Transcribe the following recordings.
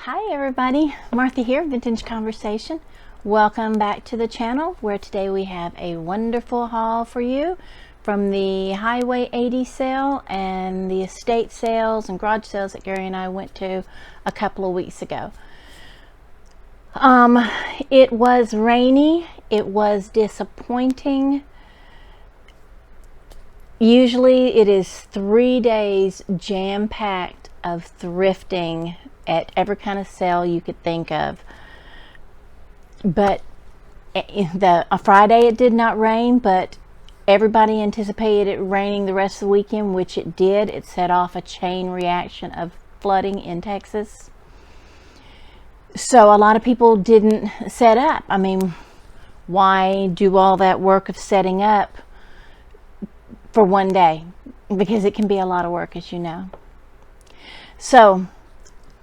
Hi everybody, Martha here, Vintage Conversation. Welcome back to the channel, where today we have a wonderful haul for you from the Highway 80 sale and the estate sales and garage sales that Gary and I went to a couple of weeks ago. It was rainy, it was disappointing. Usually it is 3 days jam-packed of thrifting at every kind of sale you could think of. But a Friday it did not rain, but everybody anticipated it raining the rest of the weekend, which it did. It set off a chain reaction of flooding in Texas. So a lot of people didn't set up. I mean, why do all that work of setting up for one day? Because it can be a lot of work, as you know. So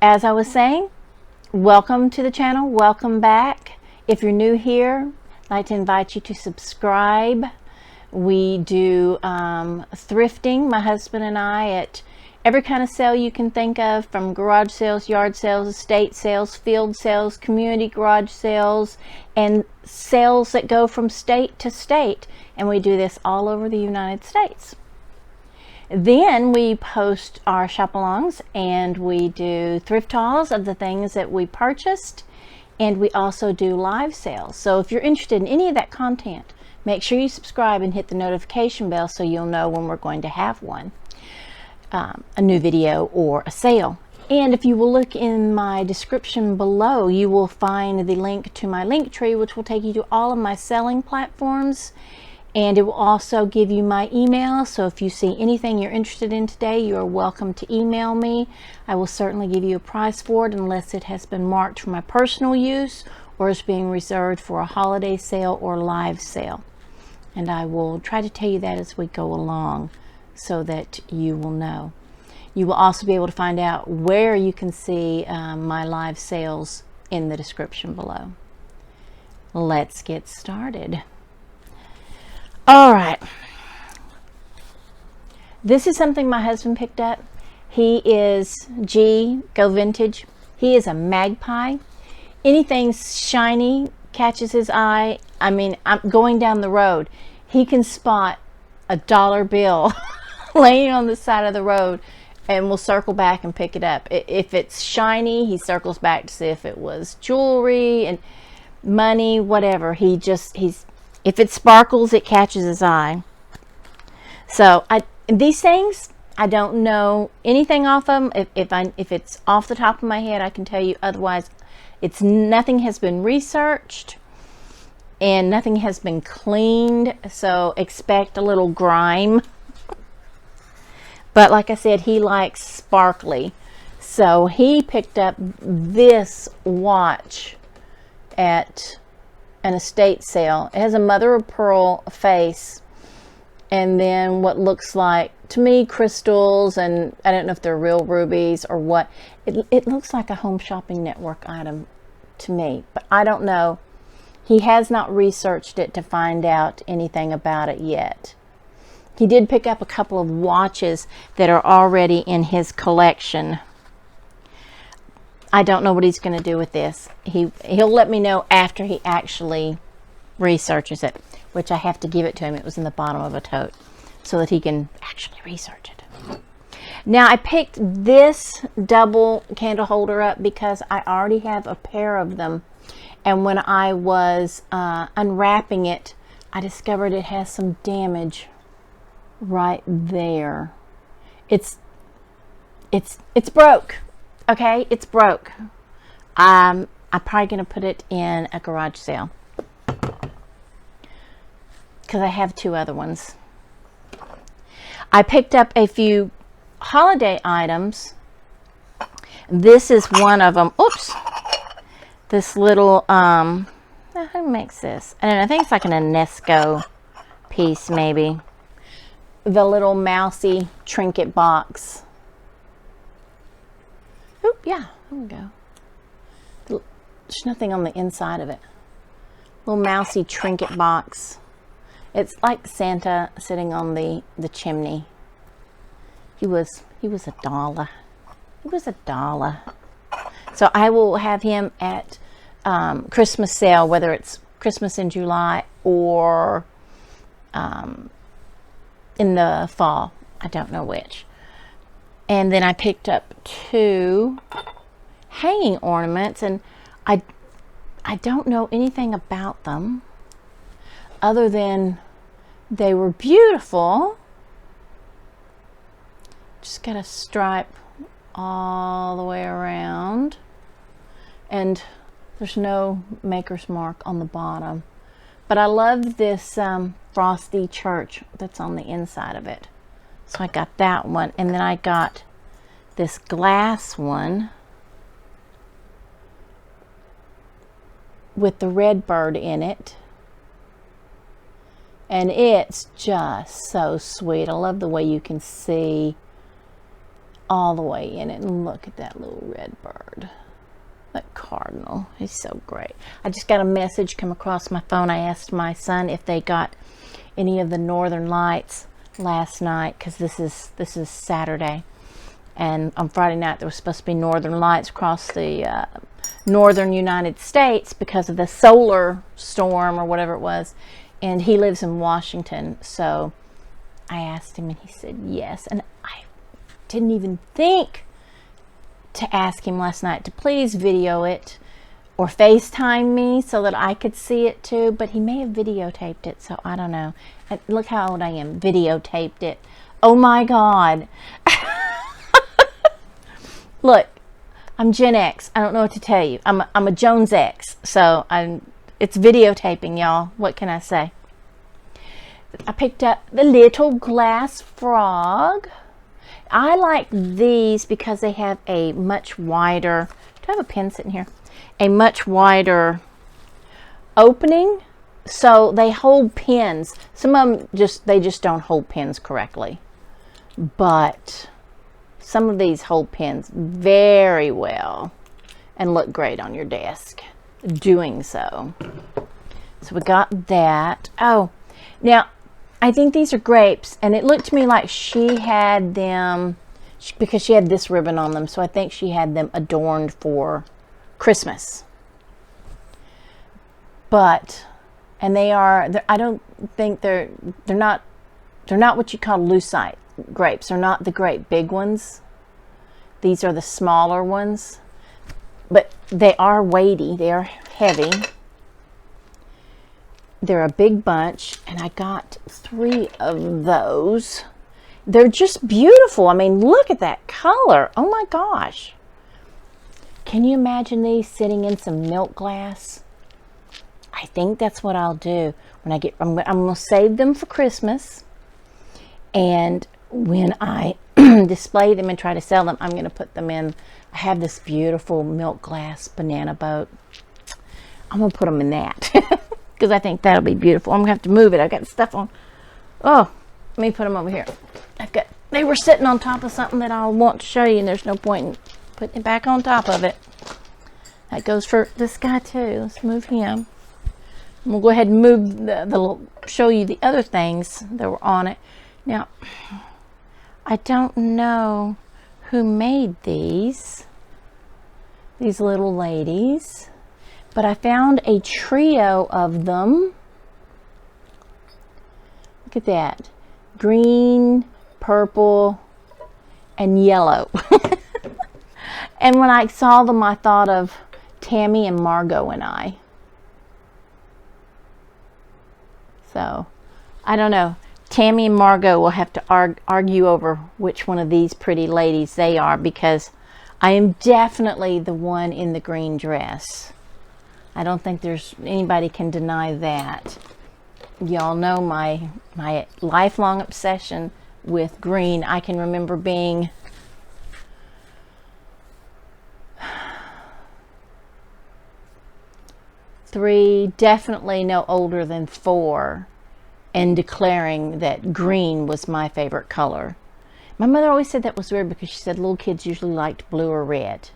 as I was saying, welcome to the channel, welcome back. If you're new here, I'd like to invite you to subscribe. We do thrifting, my husband and I, at every kind of sale you can think of, from garage sales, yard sales, estate sales, field sales, community garage sales, and sales that go from state to state. And we do this all over the United States. Then we post our shop-alongs and we do thrift hauls of the things that we purchased, and we also do live sales. So if you're interested in any of that content, make sure you subscribe and hit the notification bell so you'll know when we're going to have one, a new video or a sale. And if you will look in my description below, you will find the link to my link tree, which will take you to all of my selling platforms. And it will also give you my email, so if you see anything you're interested in today, you are welcome to email me. I will certainly give you a price for it unless it has been marked for my personal use or is being reserved for a holiday sale or live sale. And I will try to tell you that as we go along so that you will know. You will also be able to find out where you can see my live sales in the description below. Let's get started. All right, this is something my husband picked up. He is GGO Vintage. He is a magpie. Anything shiny catches his eye. I mean, I'm going down the road, he can spot a dollar bill laying on the side of the road and will circle back and pick it up. If it's shiny, he circles back to see if it was jewelry and money, whatever. If it sparkles, it catches his eye. So these things, I don't know anything off them. If it's off the top of my head, I can tell you. Otherwise, nothing has been researched and nothing has been cleaned. So expect a little grime. But like I said, he likes sparkly. So he picked up this watch at an estate sale. It has a mother of pearl face and then what looks like, to me, crystals, and I don't know if they're real rubies or what. It looks like a Home Shopping Network item to me, but I don't know. He has not researched it to find out anything about it yet. He did pick up a couple of watches that are already in his collection. I don't know what he's going to do with this. He'll let me know after he actually researches it, which I have to give it to him. It was in the bottom of a tote so that he can actually research it. Now I picked this double candle holder up because I already have a pair of them, and when I was unwrapping it, I discovered it has some damage right there. It's broke. Okay, it's broke. I'm probably going to put it in a garage sale because I have 2 other ones. I picked up a few holiday items. This is one of them. Oops. This little, who makes this? I don't know. I think it's like an Unesco piece, maybe. The little mousy trinket box. Oop, yeah, there we go. There's nothing on the inside of it. Little mousy trinket box. It's like Santa sitting on the chimney. He was $1. He was $1. So I will have him at Christmas sale, whether it's Christmas in July or in the fall. I don't know which. And then I picked up 2 hanging ornaments, and I don't know anything about them other than they were beautiful. Just got a stripe all the way around, and there's no maker's mark on the bottom. But I love this frosty church that's on the inside of it. So I got that one, and then I got this glass one with the red bird in it. And it's just so sweet. I love the way you can see all the way in it. And look at that little red bird. That cardinal. He's so great. I just got a message come across my phone. I asked my son if they got any of the northern lights last night, because this is Saturday. And on Friday night there was supposed to be northern lights across the northern United States because of the solar storm or whatever it was. And he lives in Washington, so I asked him and he said yes. And I didn't even think to ask him last night to please video it or FaceTime me so that I could see it too, but he may have videotaped it, so I don't know. And look how old I am. Videotaped it. Oh my God. Look, I'm Gen X. I don't know what to tell you. I'm a Jones X, so it's videotaping, y'all. What can I say? I picked up the little glass frog. I like these because they have a much wider, do I have a pen sitting here? A much wider opening, so they hold pins. Some of them just don't hold pins correctly, but some of these hold pins very well and look great on your desk doing so. So we got that. Oh, now I think these are grapes, and it looked to me like she had them because she had this ribbon on them, so I think she had them adorned for Christmas. But, and they are, I don't think they're not what you call lucite grapes. They're not the great big ones. These are the smaller ones, but they are weighty. They are heavy. They're a big bunch, and I got 3 of those. They're just beautiful. I mean, look at that color. Oh my gosh. Can you imagine these sitting in some milk glass? I think that's what I'll do when I get, I'm going to save them for Christmas. And when I display them and try to sell them, I'm going to put them in. I have this beautiful milk glass banana boat. I'm going to put them in that because I think that'll be beautiful. I'm going to have to move it. I've got stuff on. Oh, let me put them over here. They were sitting on top of something that I'll want to show you, and there's no point in putting it back on top of it. That goes for this guy too. Let's move him. We'll go ahead and move show you the other things that were on it. Now, I don't know who made these little ladies, but I found a trio of them. Look at that. Green, purple, and yellow. And when I saw them, I thought of Tammy and Margot and I. So, I don't know. Tammy and Margot will have to argue over which one of these pretty ladies they are, because I am definitely the one in the green dress. I don't think there's anybody can deny that. Y'all know my lifelong obsession with green. I can remember being three, definitely no older than 4, and declaring that green was my favorite color. My mother always said that was weird because she said little kids usually liked blue or red.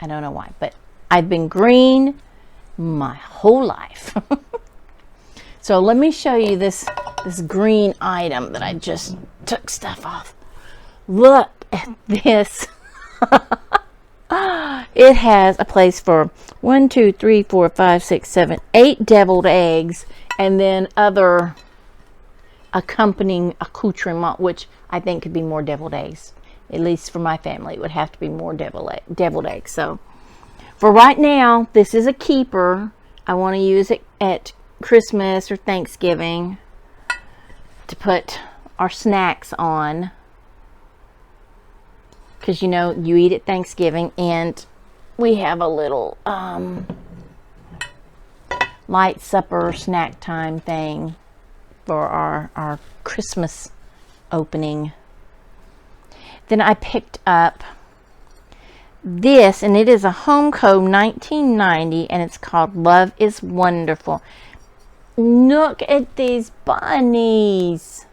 I don't know why, but I've been green my whole life. So let me show you this green item that I just took stuff off. Look at this. It has a place for 1, 2, 3, 4, 5, 6, 7, 8 deviled eggs, and then other accompanying accoutrement, which I think could be more deviled eggs. At least for my family, it would have to be more deviled eggs. So for right now, this is a keeper. I want to use it at Christmas or Thanksgiving to put our snacks on, because you know you eat at Thanksgiving, and we have a little light supper snack time thing for our Christmas opening. Then I picked up this, and it is a Homeco 1990, and it's called Love is Wonderful. Look at these bunnies.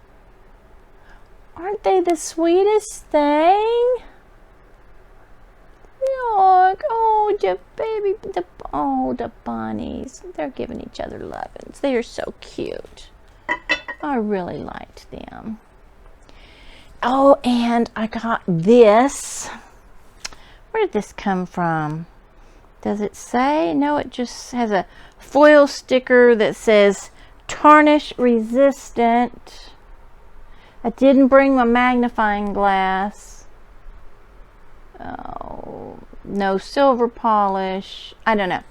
Aren't they the sweetest thing? Look, oh, the bunnies. They're giving each other lovins. They are so cute. I really liked them. Oh, and I got this. Where did this come from? Does it say? No, it just has a foil sticker that says tarnish resistant. I didn't bring my magnifying glass. Oh, no silver polish. I don't know.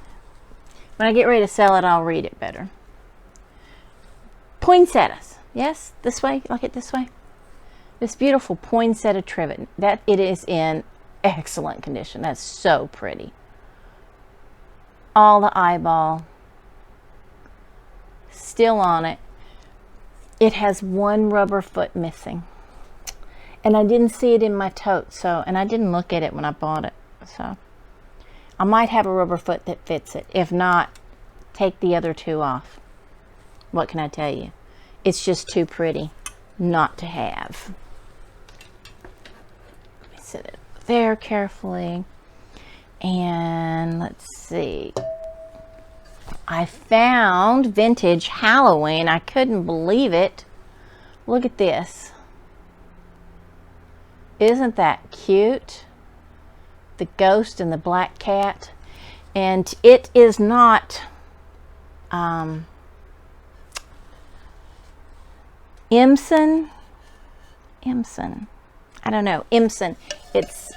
When I get ready to sell it, I'll read it better. Poinsettias. Yes, this way. Like it this way. This beautiful poinsettia trivet. That it is in excellent condition. That's so pretty. All the eyeball still on it. It has one rubber foot missing, and I didn't see it in my tote, so, and I didn't look at it when I bought it, so I might have a rubber foot that fits it. If not, take the other 2 off. What can I tell you? It's just too pretty not to have. Let me set it there carefully. And let's see. I found vintage Halloween. I couldn't believe it. Look at this. Isn't that cute? The ghost and the black cat. And it is not Imson. I don't know. Imson. It's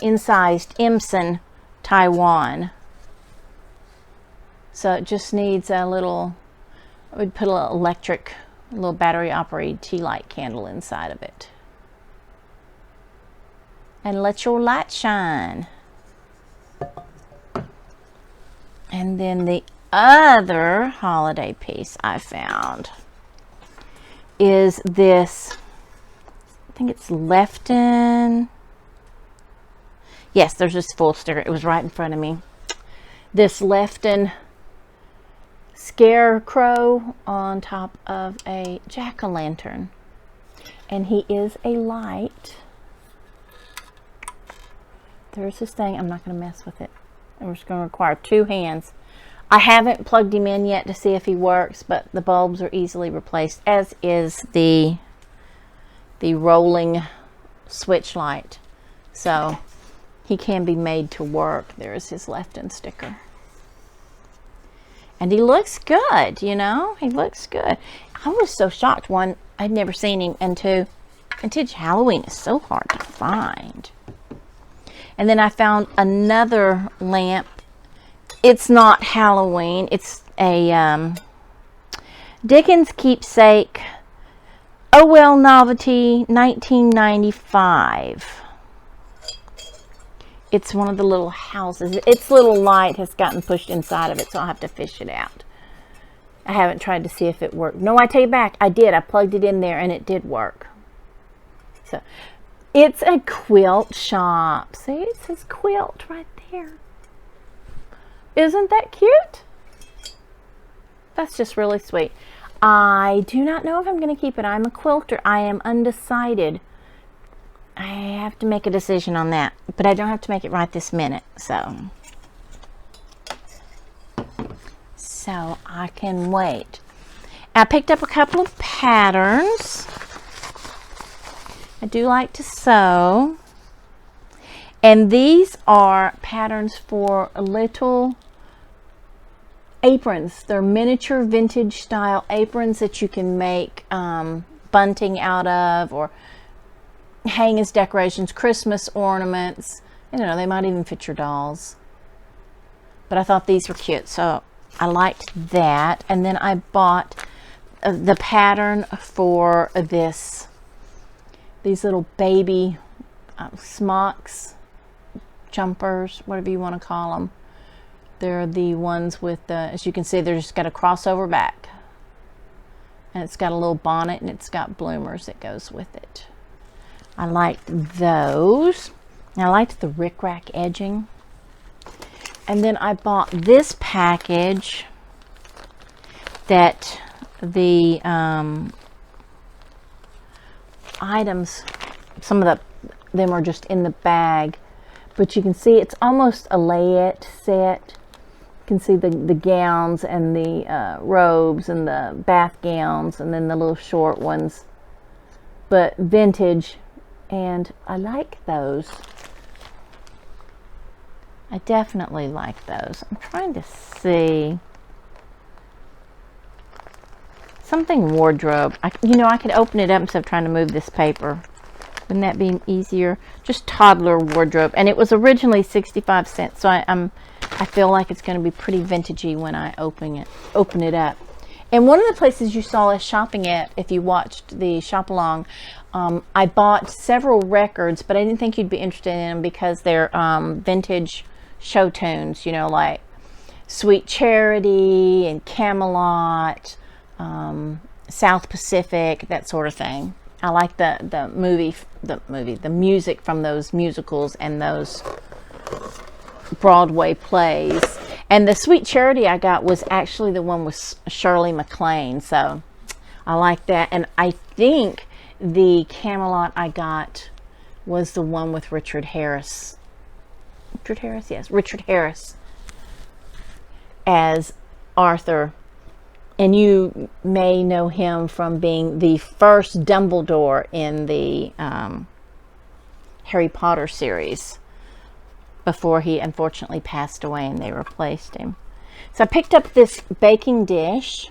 incised Imson Taiwan. So it just needs a little, I would put a little electric, a little battery operated Tealight candle inside of it. And let your light shine. And then the other holiday piece I found is this, I think it's Lefton. Yes, there's this full sticker. It was right in front of me. This Lefton scarecrow on top of a jack-o'-lantern. And he is a light. There's this thing. I'm not going to mess with it. We're just going to require 2 hands. I haven't plugged him in yet to see if he works, but the bulbs are easily replaced, as is the rolling switch light. So he can be made to work. There's his Lefton sticker. And he looks good, you know? He looks good. I was so shocked. 1, I'd never seen him, and 2, vintage Halloween is so hard to find. And then I found another lamp. It's not Halloween. It's a Dickens Keepsake Oh Well Novelty 1995. It's one of the little houses. Its little light has gotten pushed inside of it, so I'll have to fish it out. I haven't tried to see if it worked. No, I take it back. I did. I plugged it in there and it did work. So it's a quilt shop. See, it says quilt right there. Isn't that cute? That's just really sweet. I do not know if I'm going to keep it. I'm a quilter. I am undecided. I have to make a decision on that, but I don't have to make it right this minute. So I can wait. I picked up a couple of patterns. I do like to sew. And these are patterns for little aprons. They're miniature vintage style aprons that you can make bunting out of or hang as decorations, Christmas ornaments. I don't know, they might even fit your dolls. But I thought these were cute, so I liked that. And then I bought the pattern for these little baby smocks, jumpers, whatever you want to call them. They're the ones with the, as you can see, they're just got a crossover back. And it's got a little bonnet and it's got bloomers that goes with it. I liked those. And I liked the rickrack edging. And then I bought this package that the items, some of them are just in the bag, but you can see it's almost a layette set. You can see the gowns and the robes and the bath gowns and then the little short ones, but vintage, and I like those. I definitely like those. I'm trying to see something wardrobe. I could open it up instead of trying to move this paper. Wouldn't that be easier? Just Toddler Wardrobe, and it was originally 65 cents. So I feel like it's going to be pretty vintagey when I open it up. And one of the places you saw us shopping at, if you watched the shop along, I bought several records, but I didn't think you'd be interested in them because they're vintage show tunes, like Sweet Charity and Camelot, South Pacific, that sort of thing. I like the music from those musicals and those Broadway plays. And the Sweet Charity I got was actually the one with Shirley MacLaine, so I like that. And I think the Camelot I got was the one with Richard Harris. Richard Harris, yes, Richard Harris as Arthur. And you may know him from being the first Dumbledore in the Harry Potter series before he unfortunately passed away and they replaced him. So I picked up this baking dish.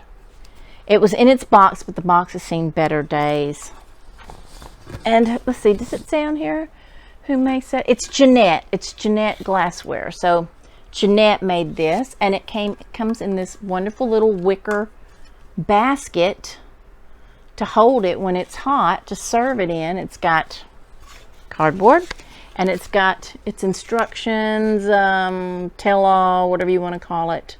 It was in its box, but the box has seen better days. And let's see, does it say on here who makes it? It's Jeanette. It's Jeanette Glassware. So Jeanette made this, and it comes in this wonderful little wicker basket to hold it when it's hot, to serve it in. It's got cardboard, and it's got its instructions, tell-all, whatever you want to call it,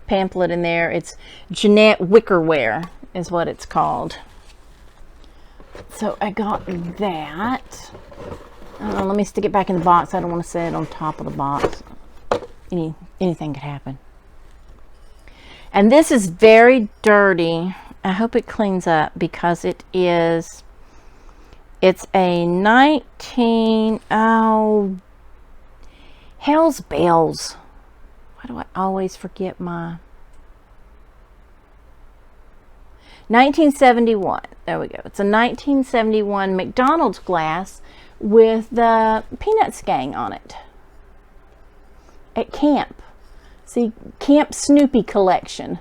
pamphlet in there. It's Jeanette Wickerware is what it's called. So I got that. Let me stick it back in the box. I don't want to set it on top of the box. Anything could happen. And this is very dirty. I hope it cleans up because it's a 19, hell's bells. Why do I always forget my 1971. There we go. It's a 1971 McDonald's glass with the Peanuts gang on it. At camp. See, Camp Snoopy collection.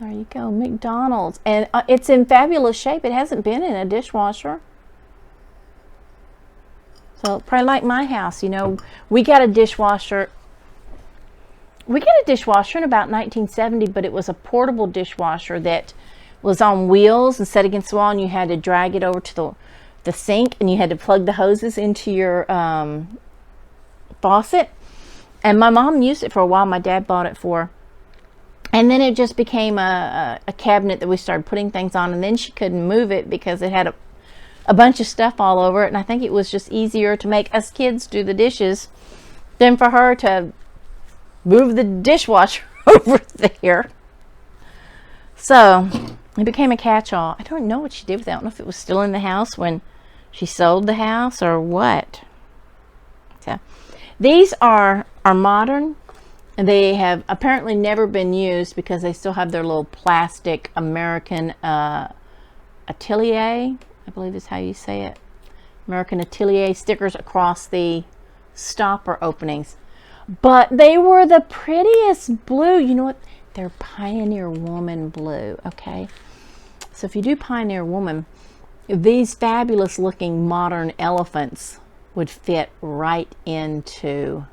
There you go, McDonald's. And it's in fabulous shape. It hasn't been in a dishwasher. So probably like my house, we got a dishwasher. We got a dishwasher in about 1970, but it was a portable dishwasher that was on wheels and set against the wall, and you had to drag it over to the sink, and you had to plug the hoses into your faucet. And my mom used it for a while. My dad bought it for her. And then it just became a cabinet that we started putting things on. And then she couldn't move it because it had a bunch of stuff all over it. And I think it was just easier to make us kids do the dishes than for her to move the dishwasher over there. So it became a catch-all. I don't know what she did with it. I don't know if it was still in the house when she sold the house or what. So these are modern. And they have apparently never been used because they still have their little plastic American atelier, I believe is how you say it. American atelier stickers across the stopper openings. But they were the prettiest blue. You know what? They're Pioneer Woman blue, okay? So if you do Pioneer Woman, these fabulous looking modern elephants would fit right into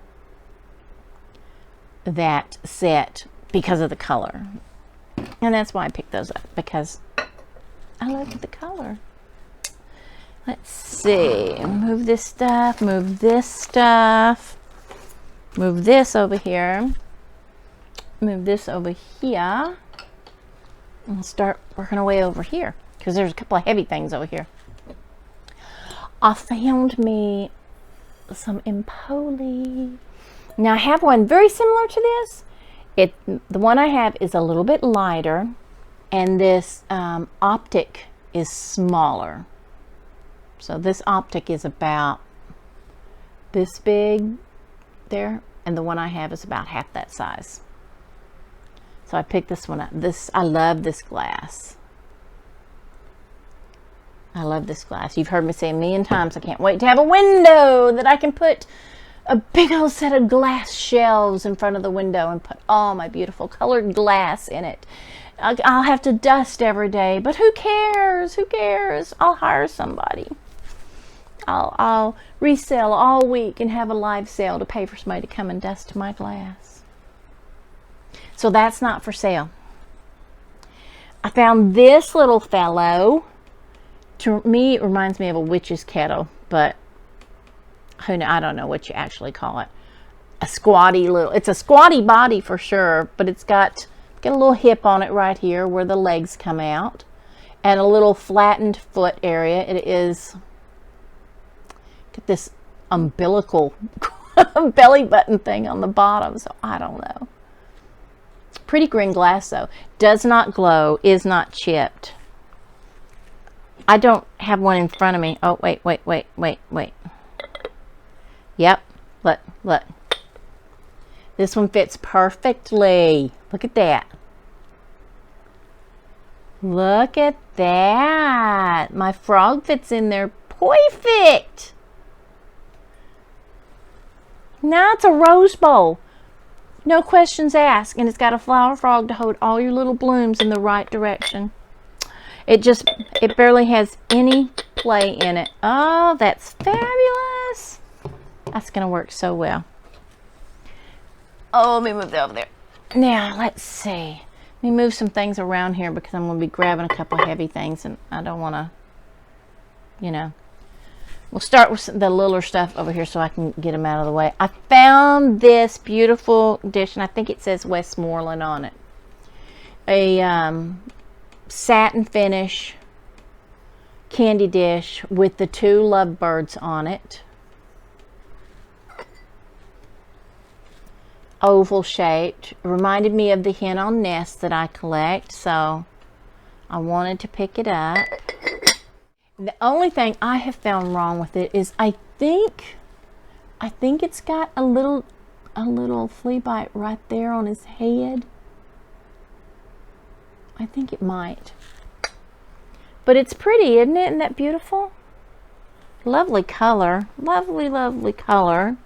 that set because of the color. And that's why I picked those up, because I love the color. Let's see. Move this stuff, move this stuff, move this over here, move this over here, and start working our way over here because there's a couple of heavy things over here. I found me some Empoli. Now I have one very similar to this. The one I have is a little bit lighter, and this optic is smaller. So this optic is about this big there, and the one I have is about half that size. So I picked this one up. I love this glass. I love this glass. You've heard me say a million times, I can't wait to have a window that I can put a big old set of glass shelves in front of the window and put all my beautiful colored glass in it. I'll have to dust every day, but who cares? Who cares? I'll hire somebody. I'll resell all week and have a live sale to pay for somebody to come and dust my glass. So that's not for sale. I found this little fellow. To me, it reminds me of a witch's kettle, but I don't know what you actually call it. It's a squatty body for sure, but it's got a little hip on it right here where the legs come out, and a little flattened foot area. It is got this umbilical belly button thing on the bottom, so I don't know. Pretty green glass though. Does not glow, is not chipped. I don't have one in front of me. Oh, wait. Yep, look. This one fits perfectly. Look at that. Look at that. My frog fits in there perfect. Now it's a rose bowl. No questions asked. And it's got a flower frog to hold all your little blooms in the right direction. It barely has any play in it. Oh, that's fabulous. That's going to work so well. Oh, let me move that over there. Now, let's see. Let me move some things around here because I'm going to be grabbing a couple of heavy things, and I don't want to, We'll start with the littler stuff over here so I can get them out of the way. I found this beautiful dish, and I think it says Westmoreland on it. A satin finish candy dish with the two lovebirds on it. Oval shaped. It reminded me of the hen on nest that I collect, so I wanted to pick it up. The only thing I have found wrong with it is I think it's got a little flea bite right there on his head. I think it might. But it's pretty, isn't it? Isn't that beautiful? Lovely color. Lovely, lovely color.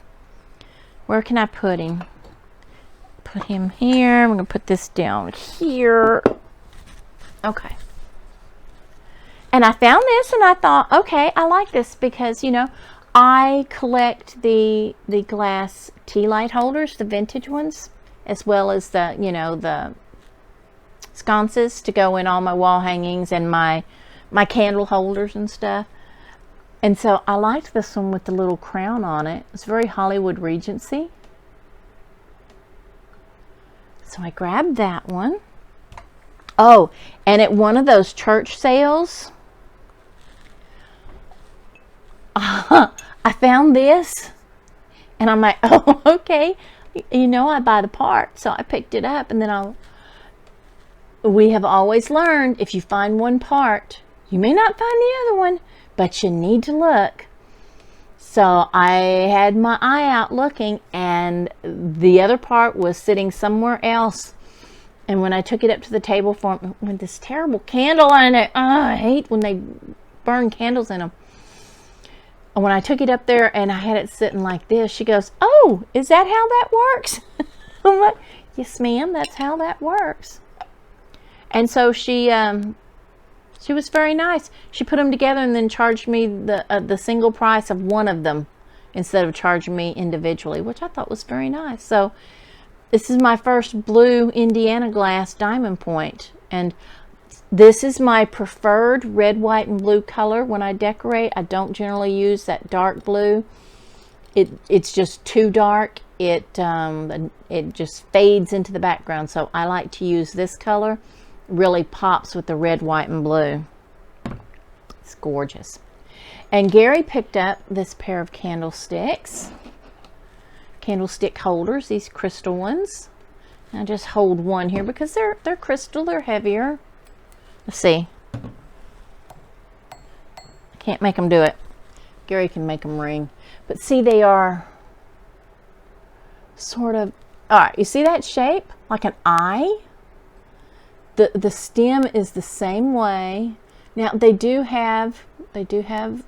Where can I put him? Put him here. I'm going to put this down here. Okay. And I found this and I thought, okay, I like this because, I collect the glass Tealight holders, the vintage ones, as well as the, the sconces to go in all my wall hangings and my candle holders and stuff. And so I liked this one with the little crown on it. It's very Hollywood Regency. So I grabbed that one. Oh, and at one of those church sales, I found this, and I'm like, oh, okay. You know, I buy the part, so I picked it up, and then we have always learned, if you find one part, you may not find the other one, but you need to look. So I had my eye out looking, and the other part was sitting somewhere else. And when I took it up to the table for him, with this terrible candle in it, I hate when they burn candles in them. And when I took it up there and I had it sitting like this, she goes, "Oh, is that how that works?" I'm like, "Yes, ma'am, that's how that works." And so she was very nice. She put them together and then charged me the single price of one of them instead of charging me individually, which I thought was very nice. So this is my first blue Indiana glass diamond point, and this is my preferred red, white, and blue color when I decorate. I don't generally use that dark blue. It's just too dark. It just fades into the background, so I like to use this color. Really pops with the red, white, and blue. It's gorgeous. And Gary picked up this pair of candlesticks, candlestick holders, these crystal ones. I just hold one here because they're crystal, they're heavier. Let's see. I can't make them do it. Gary can make them ring. But see, they are sort of, all right, you see that shape? Like an eye? The stem is the same way. Now they do have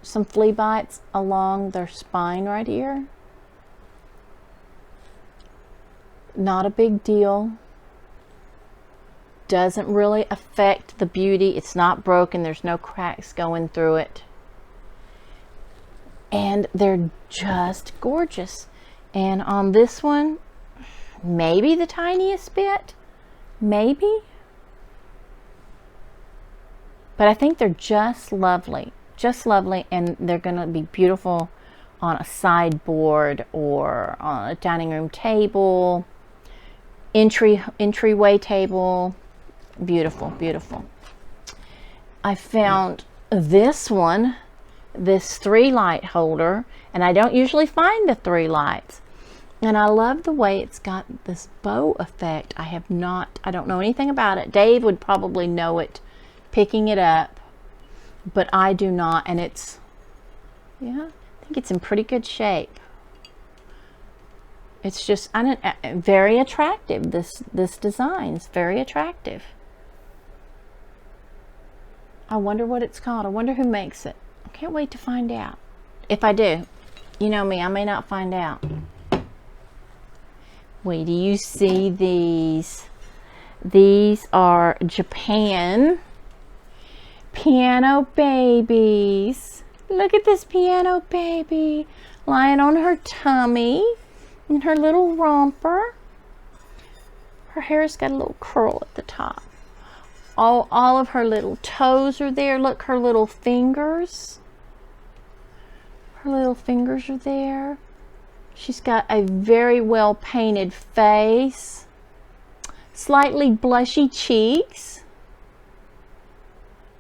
some flea bites along their spine right here. Not a big deal. Doesn't really affect the beauty. It's not broken. There's no cracks going through it. And they're just gorgeous. And on this one, maybe the tiniest bit. Maybe. But I think they're just lovely, and they're going to be beautiful on a sideboard or on a dining room table, entryway table. Beautiful, beautiful. I found this one, this 3 light holder, and I don't usually find the 3 lights. And I love the way it's got this bow effect. I don't know anything about it. Dave would probably know it picking it up, but I do not, and it's, yeah, I think it's in pretty good shape. It's just very attractive. This design is very attractive. I wonder what it's called. I wonder who makes it. I can't wait to find out. If I do, you know me, I may not find out. Wait, do you see these? These are Japan piano babies. Look at this piano baby lying on her tummy in her little romper. Her hair's got a little curl at the top. All of her little toes are there. Look, her little fingers. Her little fingers are there. She's got a very well painted face. Slightly blushy cheeks.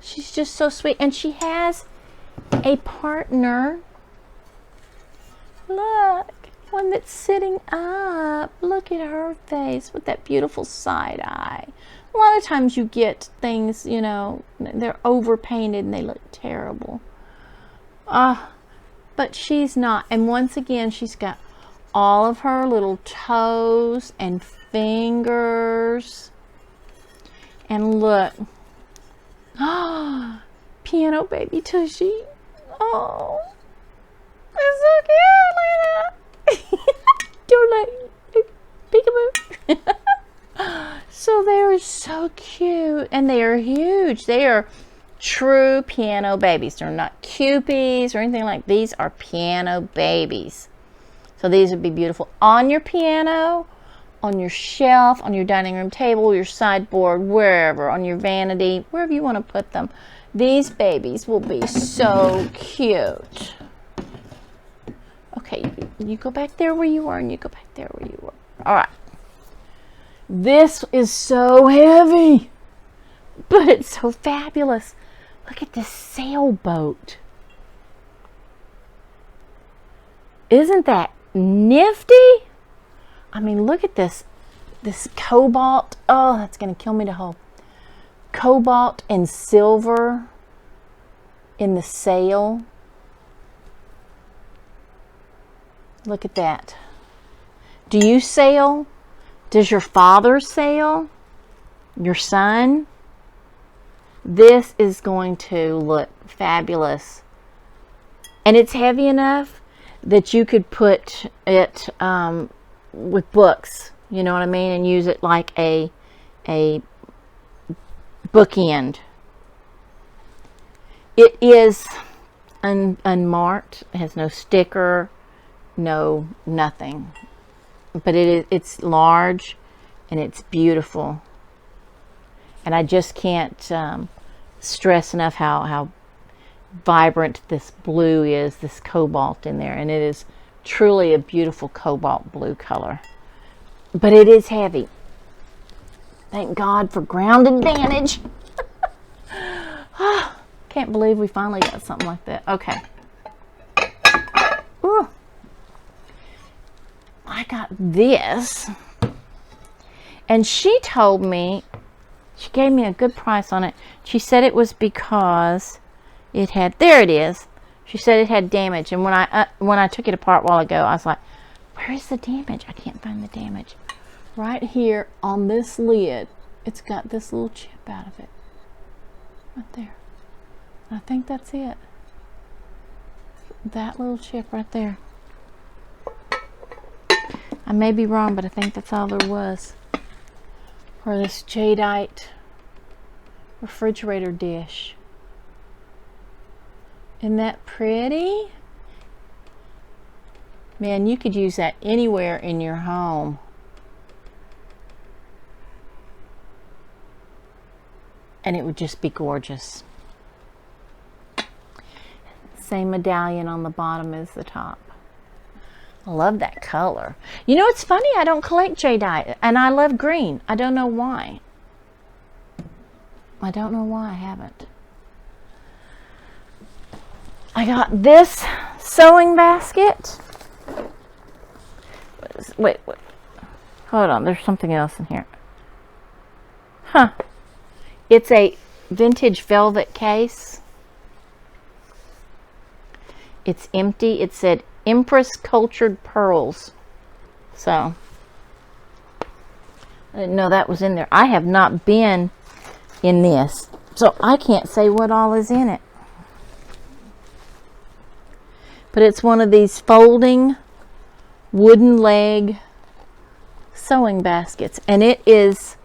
She's just so sweet, and she has a partner. Look, one that's sitting up. Look at her face with that beautiful side eye. A lot of times you get things, you know, they're over painted and they look terrible. But she's not. And once again, she's got all of her little toes and fingers. And look. Piano baby Tushy. Oh, that's so cute. Look at that. Do like peekaboo. So they are so cute, and they are huge. They are true piano babies. They're not Cupies or anything like. These are piano babies. So these would be beautiful on your piano, on your shelf, on your dining room table, your sideboard, wherever, on your vanity, wherever you want to put them. These babies will be so cute. Okay, you go back there where you were, and you go back there where you were. All right. This is so heavy, but it's so fabulous. Look at this sailboat. Isn't that nifty? I mean, look at this cobalt. Oh, that's going to kill me to hold. Cobalt and silver in the sail. Look at that. Do you sail? Does your father sail? Your son? This is going to look fabulous. And it's heavy enough that you could put it with books, you know what I mean, and use it like a bookend. It is unmarked. It has no sticker, no nothing. But it's large and it's beautiful. And I just can't stress enough how vibrant this blue is, this cobalt in there. And it is truly a beautiful cobalt blue color. But it is heavy. Thank God for ground advantage. Can't believe we finally got something like that. Okay. Ooh. I got this. And she told me, she gave me a good price on it. She said it was because it had, there it is. She said it had damage. And when I took it apart a while ago, I was like, where is the damage? I can't find the damage. Right here on this lid, it's got this little chip out of it. Right there. I think that's it. That little chip right there. I may be wrong, but I think that's all there was for this Jite refrigerator dish. Isn't that pretty? Man, you could use that anywhere in your home. And it would just be gorgeous. Same medallion on the bottom as the top. I love that color. You know, it's funny, I don't collect jadeite, and I love green. I don't know why. I don't know why I haven't. I got this sewing basket. Wait. Hold on, there's something else in here. Huh. It's a vintage velvet case. It's empty. It said Empress Cultured Pearls. So, I didn't know that was in there. I have not been in this, so I can't say what all is in it. But it's one of these folding wooden leg sewing baskets, and it is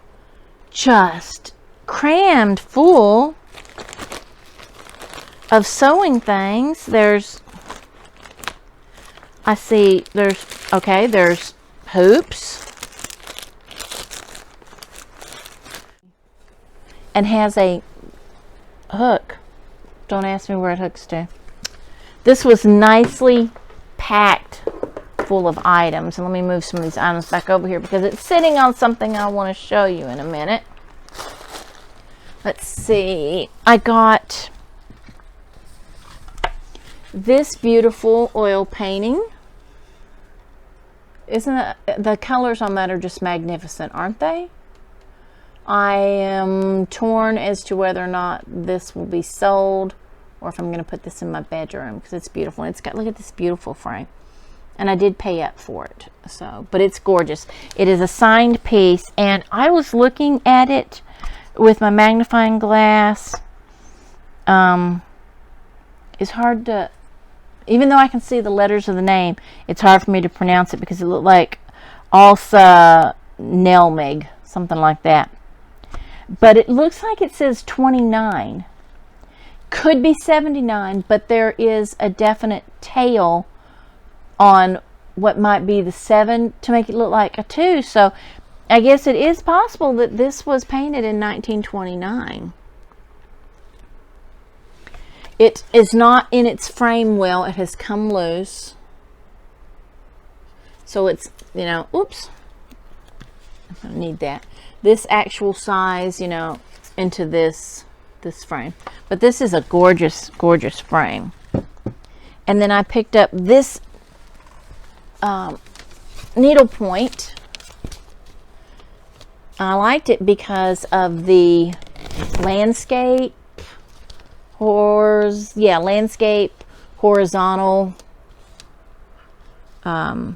just crammed full of sewing things. There's hoops, and has a hook. Don't ask me where it hooks to. This was nicely packed full of items. And let me move some of these items back over here because it's sitting on something I want to show you in a minute. Let's see. I got this beautiful oil painting. Isn't it, the colors on that are just magnificent, aren't they? I am torn as to whether or not this will be sold or if I'm going to put this in my bedroom because it's beautiful. It's got, look at this beautiful frame. And I did pay up for it. So, but it's gorgeous. It is a signed piece, and I was looking at it with my magnifying glass. It's hard to, even though I can see the letters of the name, it's hard for me to pronounce it because it looked like Alsa Nelmig, something like that. But it looks like it says 29. Could be 79, but there is a definite tail on what might be the 7 to make it look like a 2. So I guess it is possible that this was painted in 1929. It is not in its frame well. It has come loose. So it's, you know, oops. I don't need that. This actual size, you know, into this frame. But this is a gorgeous, gorgeous frame. And then I picked up this needlepoint. I liked it because of the landscape, landscape, horizontal. I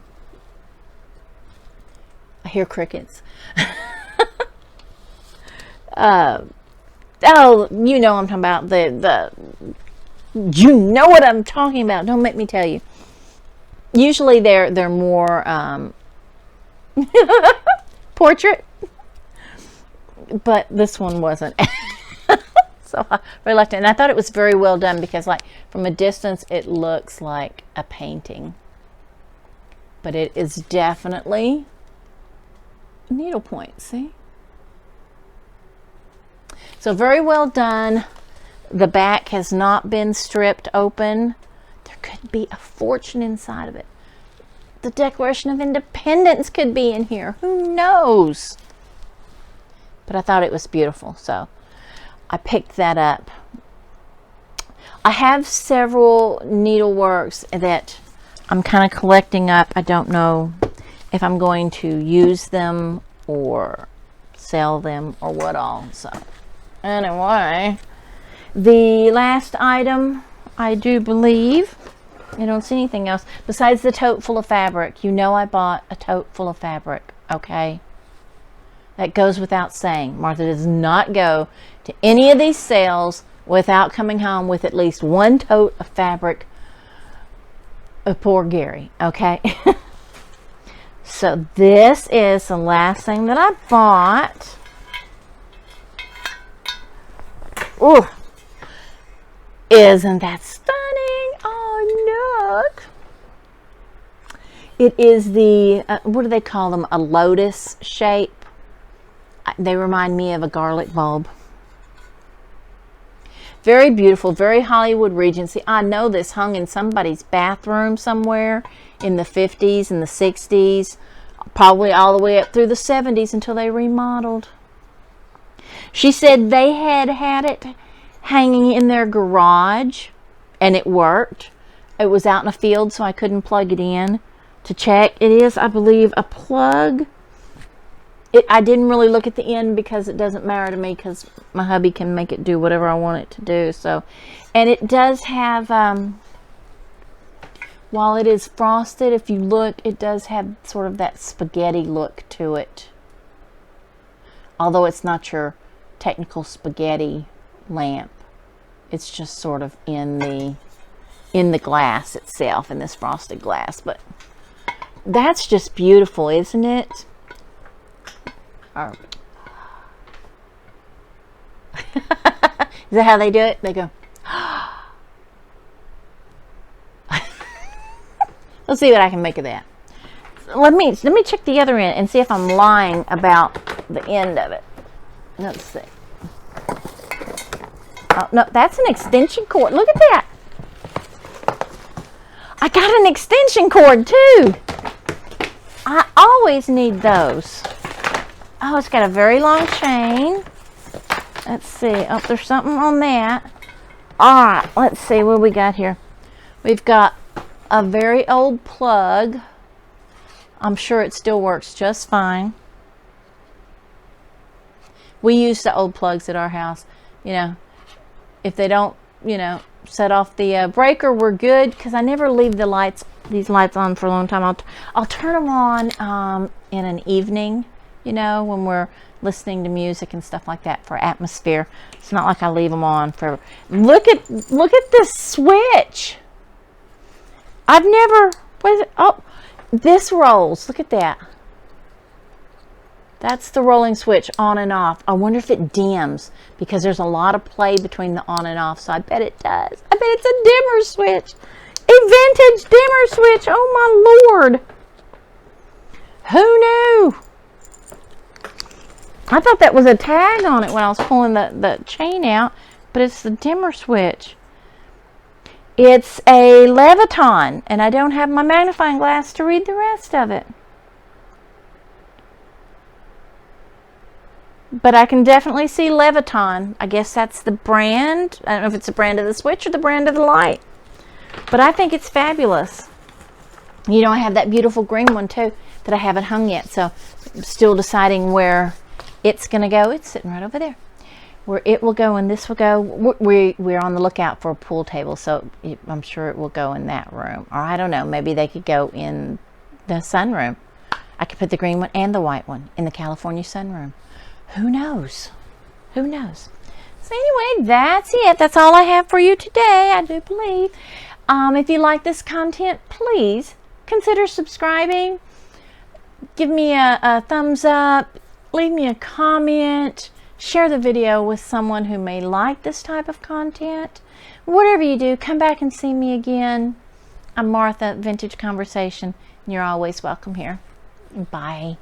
hear crickets. Oh, you know what I'm talking about. You know what I'm talking about. Don't make me tell you. Usually they're more portrait, but this one wasn't. So I really liked it, and I thought it was very well done because, like, from a distance, it looks like a painting, but it is definitely needlepoint. See? So very well done. The back has not been stripped open. There could be a fortune inside of it. The Declaration of Independence could be in here. Who knows? But I thought it was beautiful, so I picked that up. I have several needleworks that I'm kind of collecting up. I don't know if I'm going to use them or sell them or what all. So anyway, the last item, I do believe, I don't see anything else besides the tote full of fabric. You know I bought a tote full of fabric, okay? That goes without saying. Martha does not go to any of these sales without coming home with at least one tote of fabric. Poor Gary, okay? So this is the last thing that I bought. Ooh, isn't that stunning? Oh, look. It is the, what do they call them? A lotus shape. They remind me of a garlic bulb. Very beautiful, very Hollywood Regency. I know this hung in somebody's bathroom somewhere in the 50s and the 60s, probably all the way up through the 70s until they remodeled. She said they had it hanging in their garage, and it worked. It was out in a field, so I couldn't plug it in to check. It is, I believe, a plug. I didn't really look at the end because it doesn't matter to me because my hubby can make it do whatever I want it to do. So, and it does have, while it is frosted, if you look, it does have sort of that spaghetti look to it. Although it's not your technical spaghetti lamp. It's just sort of in the glass itself, in this frosted glass. But that's just beautiful, isn't it? Is that how they do it? They go. Let's see what I can make of that. Let me check the other end and see if I'm lying about the end of it. Let's see. Oh no, that's an extension cord. Look at that. I got an extension cord too. I always need those. Oh, it's got a very long chain. Let's see. Oh, there's something on that. All right, let's see what we got here. We've got a very old plug. I'm sure it still works just fine. We use the old plugs at our house. You know, if they don't, you know, set off the breaker, we're good, because I never leave the lights, these lights on for a long time. I'll turn them on in an evening, you know, when we're listening to music and stuff like that for atmosphere. It's not like I leave them on forever. Look at this switch. I've never, what is it? Oh, this rolls. Look at that. That's the rolling switch, on and off. I wonder if it dims, because there's a lot of play between the on and off, so I bet it does. I bet it's a dimmer switch. A vintage dimmer switch. Oh my Lord. Who knew? I thought that was a tag on it when I was pulling the chain out, but it's the dimmer switch. It's a Leviton, and I don't have my magnifying glass to read the rest of it. But I can definitely see Leviton. I guess that's the brand. I don't know if it's the brand of the switch or the brand of the light. But I think it's fabulous. You know, I have that beautiful green one too that I haven't hung yet. So I'm still deciding where it's going to go. It's sitting right over there. Where it will go and this will go. We're on the lookout for a pool table, so I'm sure it will go in that room. Or I don't know, maybe they could go in the sunroom. I could put the green one and the white one in the California sunroom. Who knows? Who knows? So anyway, that's it. That's all I have for you today, I do believe. If you like this content, please consider subscribing. Give me a thumbs up. Leave me a comment. Share the video with someone who may like this type of content. Whatever you do, come back and see me again. I'm Martha, Vintage Conversation, and you're always welcome here. Bye.